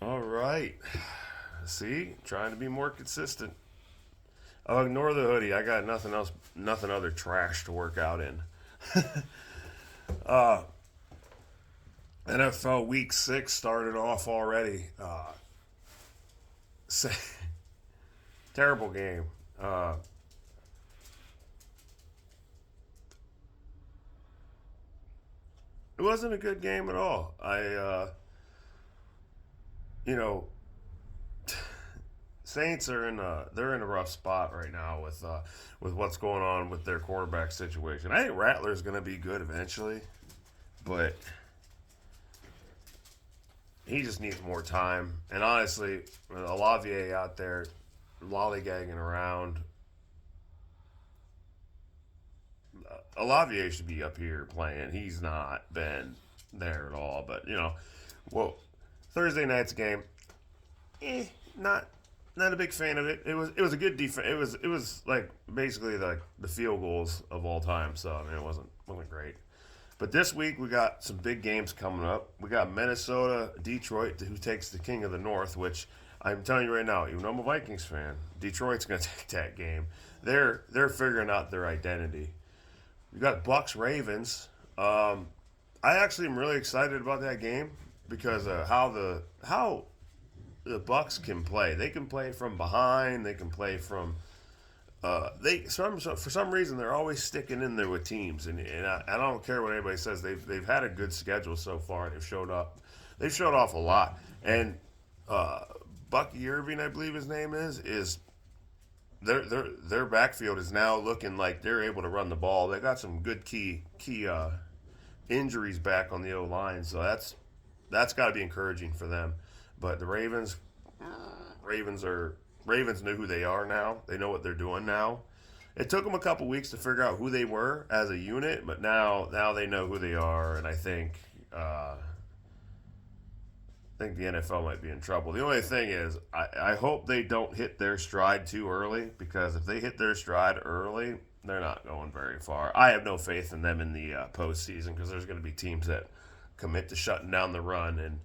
All right. See, trying to be more consistent. Oh, ignore the hoodie. I got nothing else, nothing other trash to work out in. uh, NFL Week 6 started off already. Terrible game. Uh, it wasn't a good game at all. You know, Saints are they're in a rough spot right now with what's going on with their quarterback situation. I think Rattler's going to be good eventually, but he just needs more time. And honestly, with Olavier out there lollygagging around, Olavier should be up here playing. He's not been there at all. But well, Thursday night's game, eh, not not a big fan of it. It was a good defense. It was like basically the field goals of all time. So I mean, it wasn't great. But this week we got some big games coming up. We got Minnesota, Detroit, who takes the King of the North. Which I'm telling you right now, even though I'm a Vikings fan, Detroit's going to take that game. They're figuring out their identity. We got Bucks Ravens. I actually am really excited about that game because how the Bucks can play. They can play from behind. They can play from for some reason they're always sticking in there with teams, and I don't care what anybody says. They've had a good schedule so far, and they've showed up. They've showed off a lot, and uh, Bucky Irving, I believe his name is their backfield is now looking like they're able to run the ball. They got some good key injuries back on the O line, so that's got to be encouraging for them. But the Ravens are Ravens knew who they are now. They know what they're doing now. It took them a couple weeks to figure out who they were as a unit, but now they know who they are, and I think the NFL might be in trouble. The only thing is, I hope they don't hit their stride too early because if they hit their stride early, they're not going very far. I have no faith in them in the postseason because there's going to be teams that commit to shutting down the run, and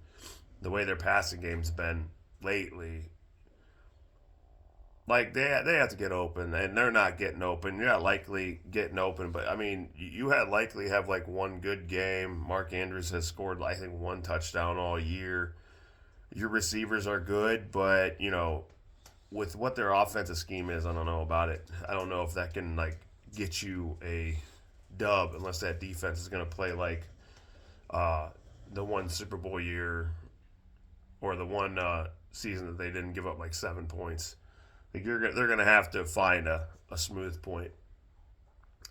the way their passing game's been lately, like they have to get open, and they're not getting open. You're not likely getting open, but I mean, you had likely have like one good game. Mark Andrews has scored, I think, one touchdown all year. Your receivers are good, but with what their offensive scheme is, I don't know about it. I don't know if that can like get you a dub unless that defense is going to play like uh, the one Super Bowl year or the one season that they didn't give up like 7 points. Like they're going to have to find a smooth point.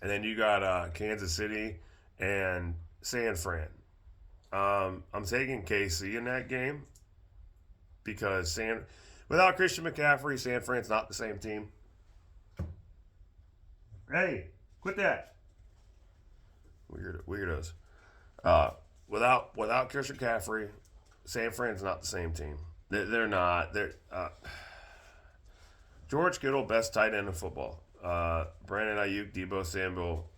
And then you got Kansas City and San Fran. I'm taking KC in that game because without Christian McCaffrey, San Fran's not the same team. Hey, quit that. Weirdos. Uh, without Christian McCaffrey, San Fran's not the same team. They're not. George Kittle, best tight end in football. Brandon Ayuk, Debo Samuel,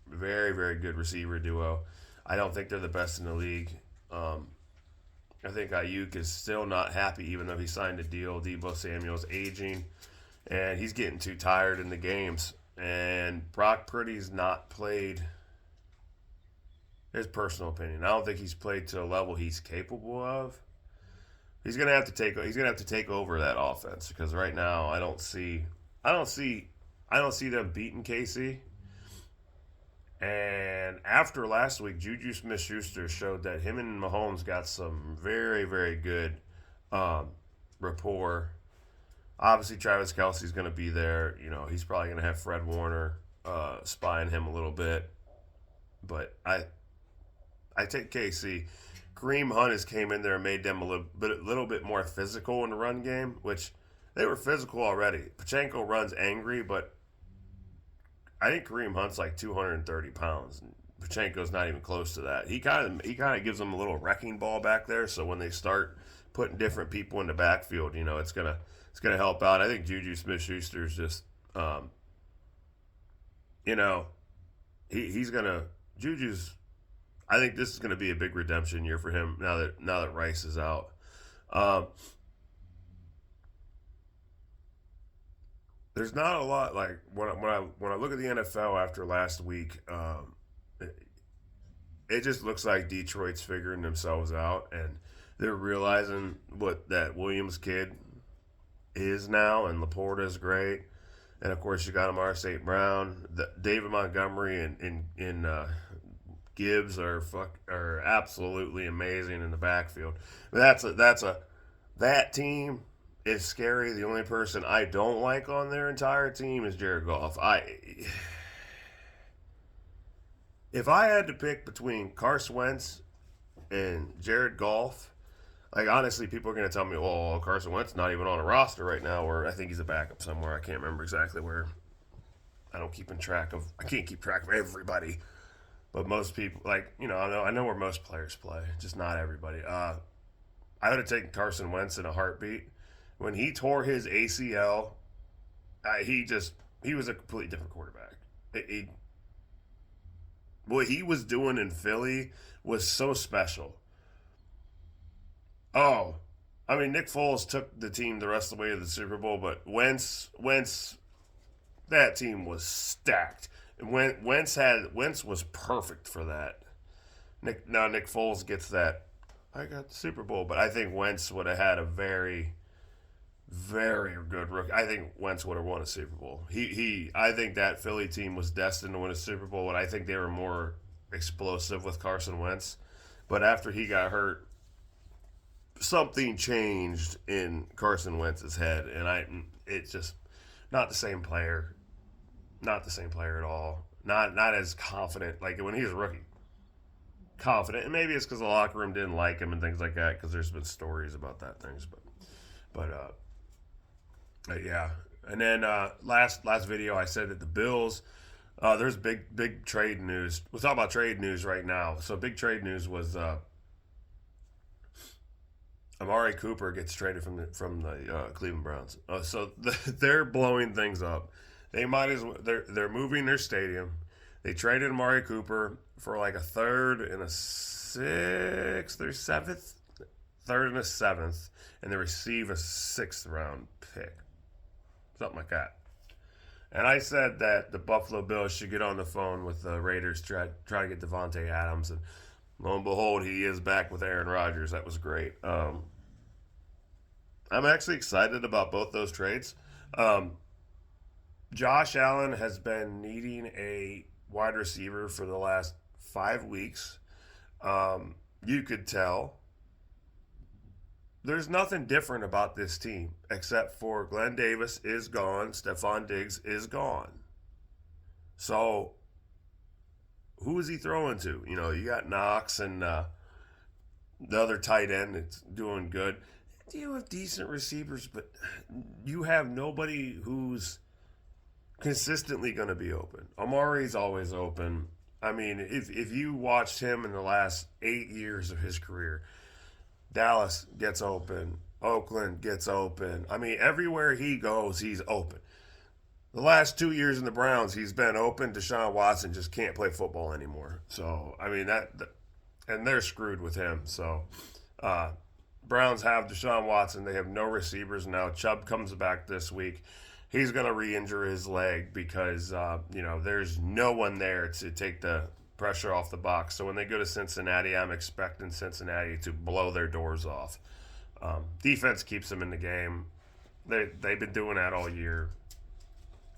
very very good receiver duo. I don't think they're the best in the league. I think Ayuk is still not happy, even though he signed a deal. Debo Samuel's aging, and he's getting too tired in the games. And Brock Purdy's not played. His personal opinion, I don't think he's played to a level he's capable of. He's gonna have to take. He's gonna have to take over that offense because right now I don't see, I don't see them beating KC. And after last week, Juju Smith-Schuster showed that him and Mahomes got some very, very good um, rapport. Obviously, Travis Kelsey's going to be there. He's probably going to have Fred Warner spying him a little bit. But I take KC. Kareem Hunt has came in there and made them a little bit more physical in the run game, which they were physical already. Pachenko runs angry, but I think Kareem Hunt's like 230 pounds. And Pachenko's not even close to that. He kind of gives them a little wrecking ball back there. So when they start putting different people in the backfield, it's gonna help out. I think Juju Smith-Schuster is just, you know, he's gonna Juju's. I think this is gonna be a big redemption year for him now that Rice is out. Um, there's not a lot like when I look at the NFL after last week. It just looks like Detroit's figuring themselves out and they're realizing what that Williams kid is now, and Laporta is great. And of course, you got Amar St. Brown, David Montgomery, and Gibbs are absolutely amazing in the backfield. That team is scary. The only person I don't like on their entire team is Jared Goff. If I had to pick between Carson Wentz and Jared Goff, like honestly, people are going to tell me, "Well, Carson Wentz not even on a roster right now," or I think he's a backup somewhere. I can't remember exactly where. I can't keep track of everybody, but most people, like I know where most players play, just not everybody. I would have taken Carson Wentz in a heartbeat. When he tore his ACL, he was a completely different quarterback. What he was doing in Philly was so special. Oh, I mean, Nick Foles took the team the rest of the way to the Super Bowl, but Wentz, that team was stacked. And Wentz was perfect for that. Nick Foles gets that. I got the Super Bowl, but I think Wentz would have had a very, very good rookie. I think Wentz would have won a Super Bowl. I think that Philly team was destined to win a Super Bowl, and I think they were more explosive with Carson Wentz. But after he got hurt, something changed in Carson Wentz's head, and it's just not the same player, not the same player at all. Not as confident like when he was a rookie. Confident, and maybe it's because the locker room didn't like him and things like that. Because there's been stories about that things, but yeah. And then last video, I said that the Bills. There's big trade news. We'll talk about trade news right now. So big trade news was Amari Cooper gets traded from the Cleveland Browns. They're blowing things up. They might as well. They're moving their stadium. They traded Amari Cooper for like a third and a sixth or seventh, third and a seventh, and they receive a sixth round pick, something like that. And I said that the Buffalo Bills should get on the phone with the Raiders, try to get Devontae Adams, and lo and behold, he is back with Aaron Rodgers. That was great. I'm actually excited about both those trades. Josh Allen has been needing a wide receiver for the last 5 weeks. You could tell. There's nothing different about this team except for Glenn Davis is gone, Stephon Diggs is gone. So who is he throwing to? You got Knox and the other tight end that's doing good. You have decent receivers, but you have nobody who's consistently going to be open. Amari's always open. I mean, if you watched him in the last 8 years of his career, Dallas gets open, Oakland gets open. I mean, everywhere he goes, he's open. The last 2 years in the Browns, he's been open. Deshaun Watson just can't play football anymore. So, I mean, and they're screwed with him. So, Browns have Deshaun Watson. They have no receivers now. Chubb comes back this week. He's going to re-injure his leg because, there's no one there to take the pressure off the box. So when they go to Cincinnati, I'm expecting Cincinnati to blow their doors off. Defense keeps them in the game. They've been doing that all year.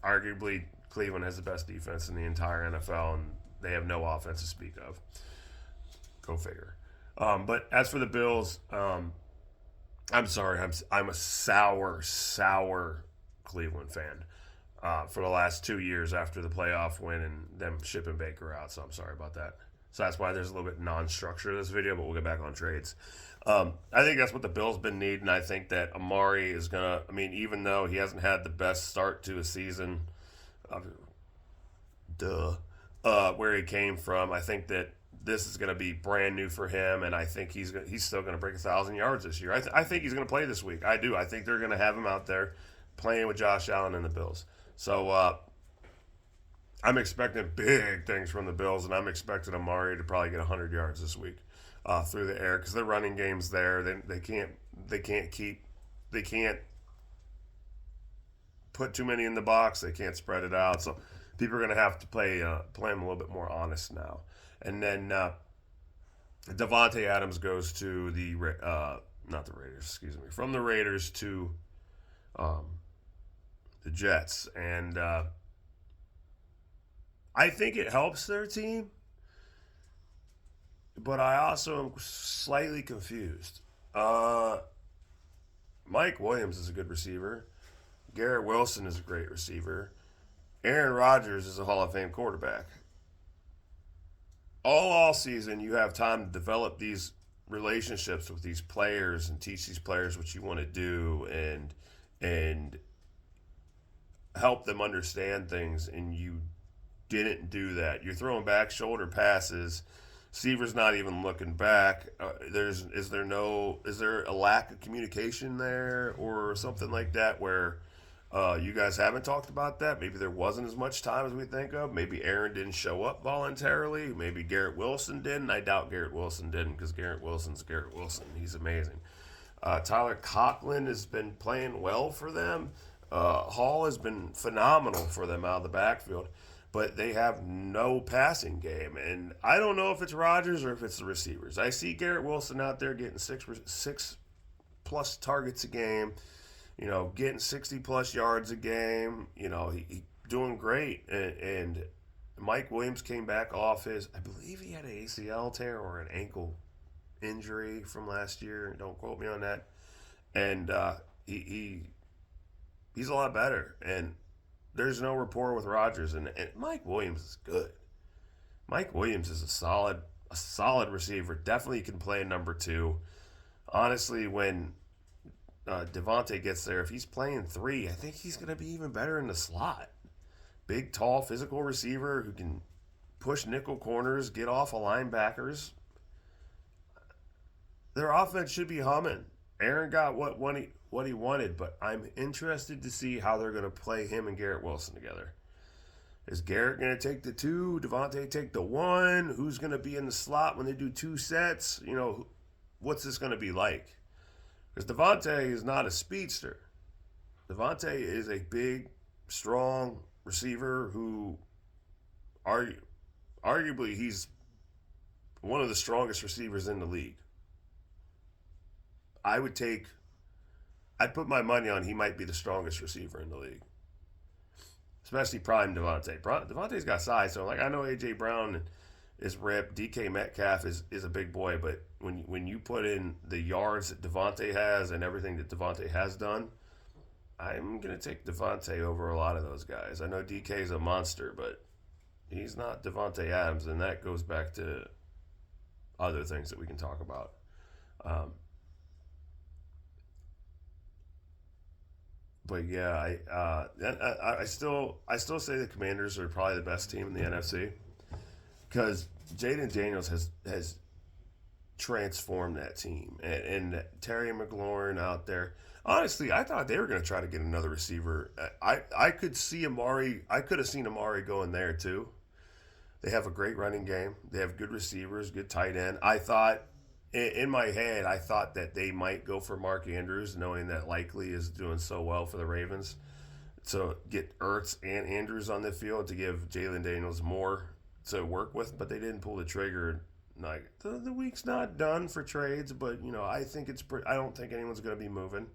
Arguably, Cleveland has the best defense in the entire NFL, and they have no offense to speak of. Go figure. But as for the Bills, I'm sorry. I'm a sour Cleveland fan for the last 2 years after the playoff win and them shipping Baker out. So I'm sorry about that. So that's why there's a little bit non-structure to this video, but we'll get back on trades. I think that's what the Bills been needing. I think that Amari is going to, even though he hasn't had the best start to a season, where he came from, I think that this is going to be brand new for him, and I think he's still going to break 1,000 yards this year. I think he's going to play this week. I do. I think they're going to have him out there playing with Josh Allen and the Bills. So I'm expecting big things from the Bills, and I'm expecting Amari to probably get 100 yards this week through the air because their running game's there. they can't put too many in the box. They can't spread it out. So people are going to have to play him a little bit more honest now. And then Devontae Adams goes to the not the Raiders, excuse me, from the Raiders to um, the Jets, and I think it helps their team, but I also am slightly confused. Mike Williams is a good receiver. Garrett Wilson is a great receiver. Aaron Rodgers is a Hall of Fame quarterback. All season, you have time to develop these relationships with these players and teach these players what you want to do and help them understand things, and you didn't do that. You're throwing back shoulder passes. Seaver's not even looking back. Is there a lack of communication there or something like that where you guys haven't talked about that? Maybe there wasn't as much time as we think of. Maybe Aaron didn't show up voluntarily. Maybe Garrett Wilson didn't. I doubt Garrett Wilson didn't because Garrett Wilson's Garrett Wilson. He's amazing. Tyler Conklin has been playing well for them. Hall has been phenomenal for them out of the backfield, but they have no passing game. And I don't know if it's Rodgers or if it's the receivers. I see Garrett Wilson out there getting six plus targets a game, getting 60 plus yards a game. He doing great. And Mike Williams came back off I believe he had an ACL tear or an ankle injury from last year. Don't quote me on that. And he's a lot better. And there's no rapport with Rodgers. And Mike Williams is good. Mike Williams is a solid receiver. Definitely can play number 2. Honestly, when Devontae gets there, if he's playing 3, I think he's going to be even better in the slot. Big, tall, physical receiver who can push nickel corners, get off of linebackers. Their offense should be humming. Aaron got what he wanted, but I'm interested to see how they're going to play him and Garrett Wilson together. Is Garrett going to take the 2? Devontae take the 1? Who's going to be in the slot when they do 2 sets? What's this going to be like? Because Devontae is not a speedster. Devontae is a big, strong receiver who arguably he's one of the strongest receivers in the league. I'd put my money on he might be the strongest receiver in the league. Especially prime Devontae. Devontae's got size, so I know A.J. Brown is ripped. DK Metcalf is a big boy, but when you put in the yards that Devontae has and everything that Devontae has done, I'm going to take Devontae over a lot of those guys. I know DK is a monster, but he's not Devontae Adams, and that goes back to other things that we can talk about. But yeah, I still say the Commanders are probably the best team in the NFC because Jaden Daniels has transformed that team, and Terry McLaurin out there. Honestly, I thought they were going to try to get another receiver. I could see Amari. I could have seen Amari going there too. They have a great running game. They have good receivers, good tight end. I thought. In my head, I thought that they might go for Mark Andrews, knowing that Likely is doing so well for the Ravens. So get Ertz and Andrews on the field to give Jalen Daniels more to work with, but they didn't pull the trigger. The week's not done for trades, but I think I don't think anyone's going to be moving.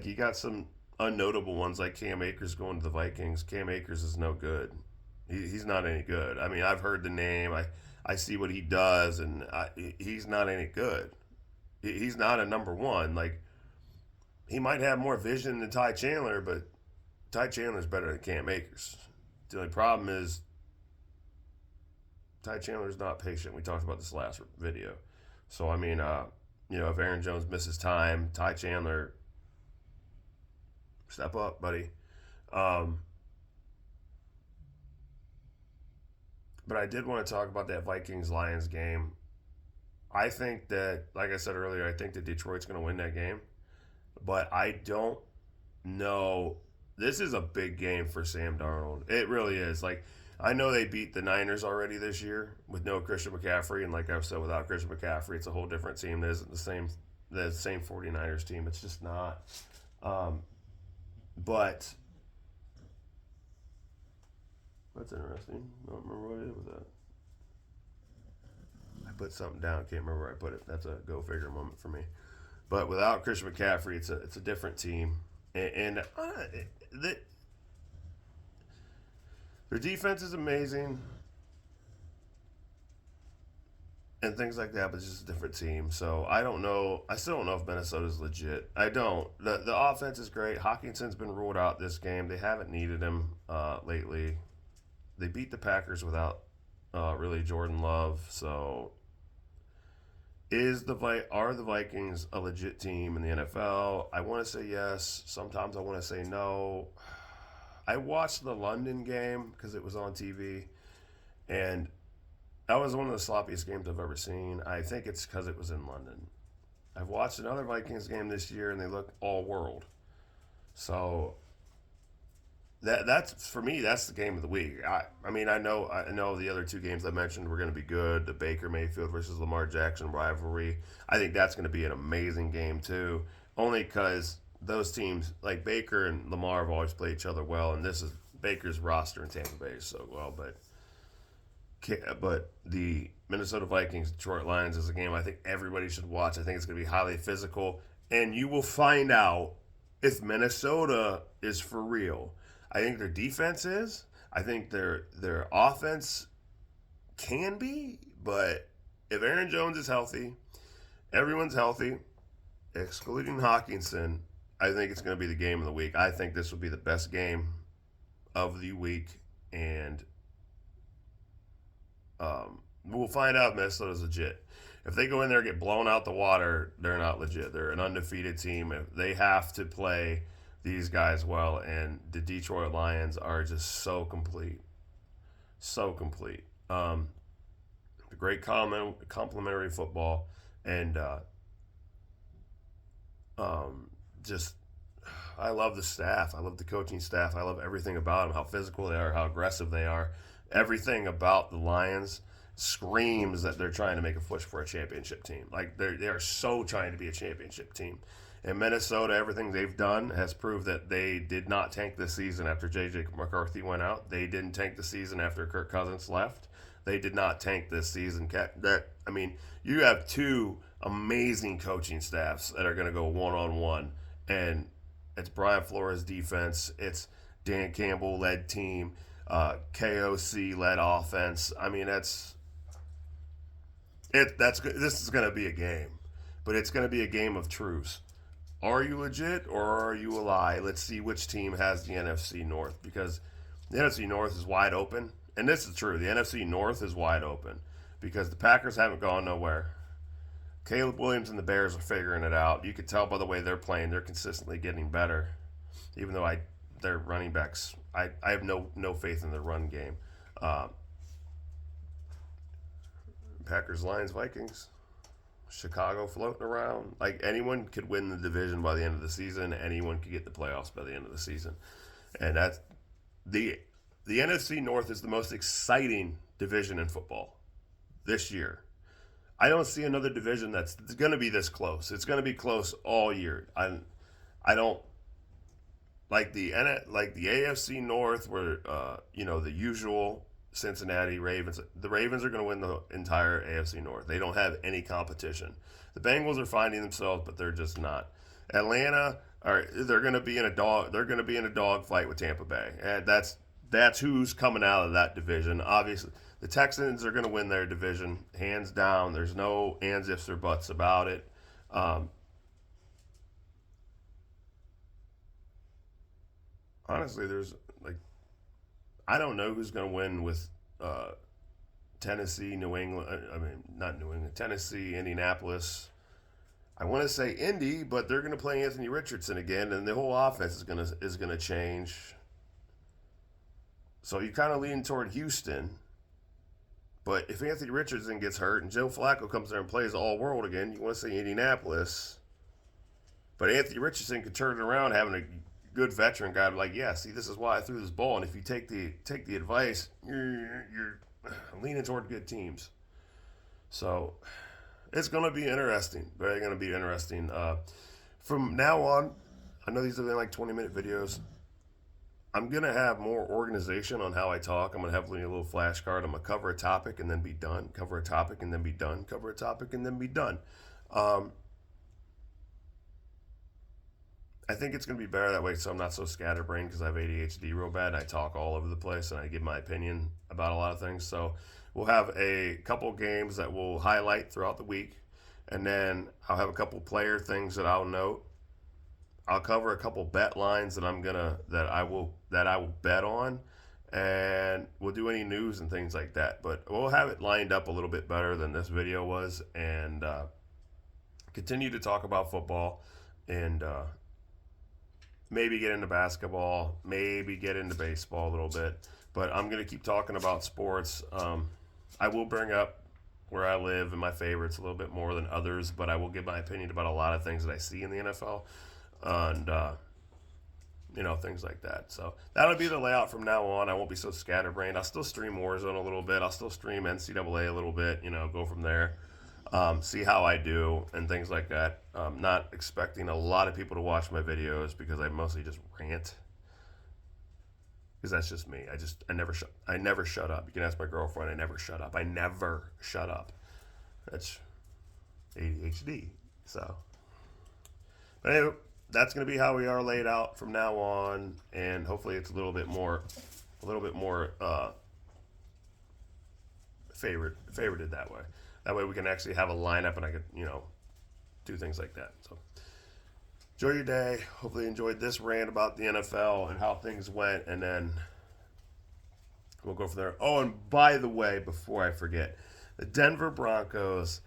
You got some unnotable ones like Cam Akers going to the Vikings. Cam Akers is no good. He's not any good. I mean, I've heard the name. I see what he does, and he's not any good. He's not a number 1. He might have more vision than Ty Chandler, but Ty Chandler's better than Cam Akers. The only problem is Ty Chandler's not patient. We talked about this last video. So, I mean, if Aaron Jones misses time, Ty Chandler, step up, buddy. But I did want to talk about that Vikings-Lions game. I think that, like I said earlier, I think that Detroit's going to win that game. But I don't know. This is a big game for Sam Darnold. It really is. I know they beat the Niners already this year with no Christian McCaffrey. And like I've said, without Christian McCaffrey, it's a whole different team that isn't the same the same 49ers team. It's just not. Um, but that's interesting. I don't remember what it is with that. I put something down. Can't remember where I put it. That's a go figure moment for me. But without Christian McCaffrey, it's a different team, and the, their defense is amazing and things like that. But it's just a different team. So I don't know. I still don't know if Minnesota's legit. I don't. The offense is great. Hawkinson's been ruled out this game. They haven't needed him lately. They beat the Packers without really Jordan Love. So are the Vikings a legit team in the NFL? I want to say yes. Sometimes I want to say no. I watched the London game because it was on TV, and that was one of the sloppiest games I've ever seen. I think it's because it was in London. I've watched another Vikings game this year, and they look all world. So that's for me. That's the game of the week. I mean I know the other two games I mentioned were going to be good. The Baker Mayfield versus Lamar Jackson rivalry. I think that's going to be an amazing game too. Only because those teams like Baker and Lamar have always played each other well, and this is Baker's roster in Tampa Bay so well. But the Minnesota Vikings Detroit Lions is a game I think everybody should watch. I think it's going to be highly physical, and you will find out if Minnesota is for real. I think their defense is. I think their offense can be, but if Aaron Jones is healthy, everyone's healthy, excluding Hawkinson, I think it's going to be the game of the week. I think this will be the best game of the week, and we'll find out if Minnesota's legit. If they go in there and get blown out the water, they're not legit. They're an undefeated team. If they have to play these guys well, and the Detroit Lions are just so complete, so complete. Great complimentary football, and just I love the staff. I love the coaching staff. I love everything about them. How physical they are, how aggressive they are. Everything about the Lions screams that they're trying to make a push for a championship team. Like they are so trying to be a championship team. And Minnesota, everything they've done has proved that they did not tank this season after J.J. McCarthy went out. They didn't tank the season after Kirk Cousins left. They did not tank this season. You have two amazing coaching staffs that are going to go one-on-one. And it's Brian Flores' defense. It's Dan Campbell-led team. KOC-led offense. I mean, that's good. This is going to be a game. But it's going to be a game of truths. Are you legit or are you a lie? Let's see which team has the NFC North, because the NFC North is wide open. And this is true. The NFC North is wide open because the Packers haven't gone nowhere. Caleb Williams and the Bears are figuring it out. You can tell by the way they're playing. They're consistently getting better. Even though their running backs, I have no faith in their run game. Packers, Lions, Vikings. Chicago floating around. Like anyone could win the division by the end of the season. Anyone could get the playoffs by the end of the season. And that's the NFC North is the most exciting division in football this year. I don't see another division that's going to be this close. It's going to be close all year. I don't like the AFC North where the usual Cincinnati Ravens. The Ravens are going to win the entire AFC North. They don't have any competition. The Bengals are finding themselves, but they're just not. Atlanta they're going to be in a dog fight with Tampa Bay. And that's who's coming out of that division. Obviously, the Texans are going to win their division hands down. There's no ands, ifs, or buts about it. Honestly, I don't know who's going to win with Tennessee, New England. I mean, not New England. Tennessee, Indianapolis. I want to say Indy, but they're going to play Anthony Richardson again, and the whole offense is going to change. So you kind of lean toward Houston. But if Anthony Richardson gets hurt and Joe Flacco comes there and plays all world again, you want to say Indianapolis. But Anthony Richardson could turn it around having a good veteran guy like, yeah, see, this is why I threw this ball. And if you take the advice, you're leaning toward good teams. So It's going to be interesting. Very going to be interesting. From now on, I know these have been like 20-minute videos. I'm going to have more organization on how I talk. I'm going to have a little flashcard. I'm going to cover a topic and then be done. Cover a topic and then be done. Cover a topic and then be done. Um, I think it's going to be better that way so I'm not so scatterbrained because I have ADHD real bad and I talk all over the place and I give my opinion about a lot of things. So we'll have a couple games that we'll highlight throughout the week, and then I'll have a couple player things that I'll note. I'll cover a couple bet lines that I will bet on, and we'll do any news and things like that. But we'll have it lined up a little bit better than this video was, and continue to talk about football, and maybe get into basketball, maybe get into baseball a little bit. But I'm going to keep talking about sports. I will bring up where I live and my favorites a little bit more than others, but I will give my opinion about a lot of things that I see in the NFL and, things like that. So that'll be the layout from now on. I won't be so scatterbrained. I'll still stream Warzone a little bit. I'll still stream NCAA a little bit, go from there. See how I do and things like that. Not expecting a lot of people to watch my videos because I mostly just rant. Because that's just me. I never shut up. You can ask my girlfriend. I never shut up. I never shut up. That's ADHD. So, but anyway, that's going to be how we are laid out from now on, and hopefully it's a little bit more favorited that way. That way we can actually have a lineup, and I could do things like that. So enjoy your day. Hopefully you enjoyed this rant about the NFL and how things went, and then we'll go from there. Oh, and by the way, before I forget, the Denver Broncos,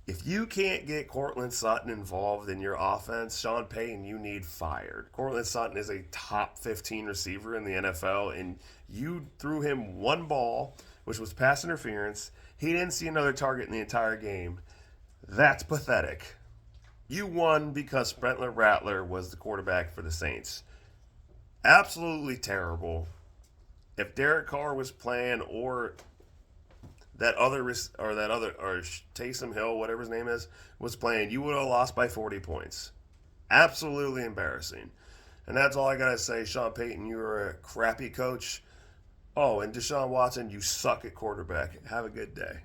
if you can't get Courtland Sutton involved in your offense, Sean Payton, you need fired. Courtland Sutton is a top 15 receiver in the NFL, and you threw him one ball, which was pass interference. He didn't see another target in the entire game. That's pathetic. You won because Spencer Rattler was the quarterback for the Saints. Absolutely terrible. If Derek Carr was playing, or Taysom Hill, whatever his name is, was playing, you would have lost by 40 points. Absolutely embarrassing. And that's all I got to say. Sean Payton, you're a crappy coach. Oh, and Deshaun Watson, you suck at quarterback. Have a good day.